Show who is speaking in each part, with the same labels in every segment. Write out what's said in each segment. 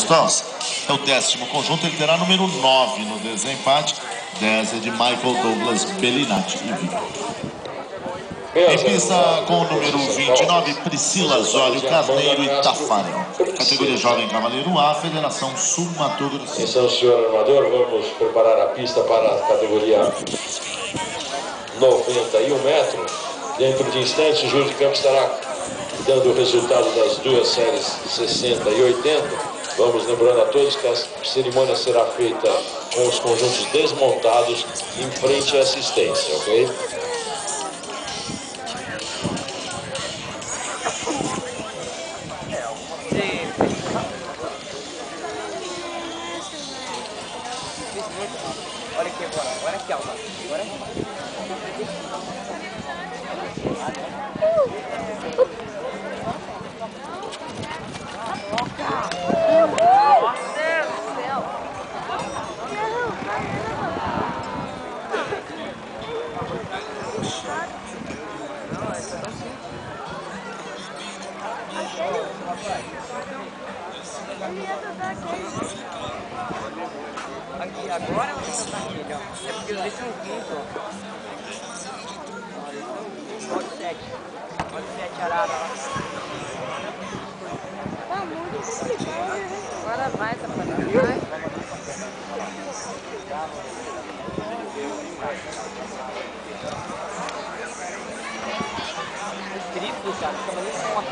Speaker 1: Stones. É o 10º conjunto, ele terá número 9 no desempate. 10 é de Michael Douglas Bellinati e Victor. Em pista com o número 29, Priscila Osório Carneiro e Tafarel. Categoria Jovem Cavaleiro A, Federação Sul Mato Grosso.
Speaker 2: Atenção, senhor armador, vamos preparar a pista para a categoria 91 metros. Dentro de instantes, o júri de campo estará dando o resultado das duas séries 60 e 80. Vamos lembrando a todos que a cerimônia será feita com os conjuntos desmontados em frente à assistência, ok?
Speaker 3: Olha aqui agora, olha aqui, Alba. Agora aqui. Aqui, agora você tá aqui, ó. É porque eles deixam 20, ó. Olha o 7. Olha o 7 arara lá.
Speaker 4: Tá muito complicado.
Speaker 3: Agora vai, tá falando. Vai. O triplo, cara, fica mais forte.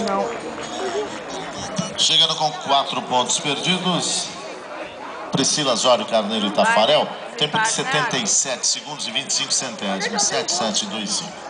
Speaker 4: Não.
Speaker 1: Chegando com 4 pontos perdidos, Priscila Osório Carneiro e Tafarel. Tempo de 77 segundos e 25 centésimos. 7725.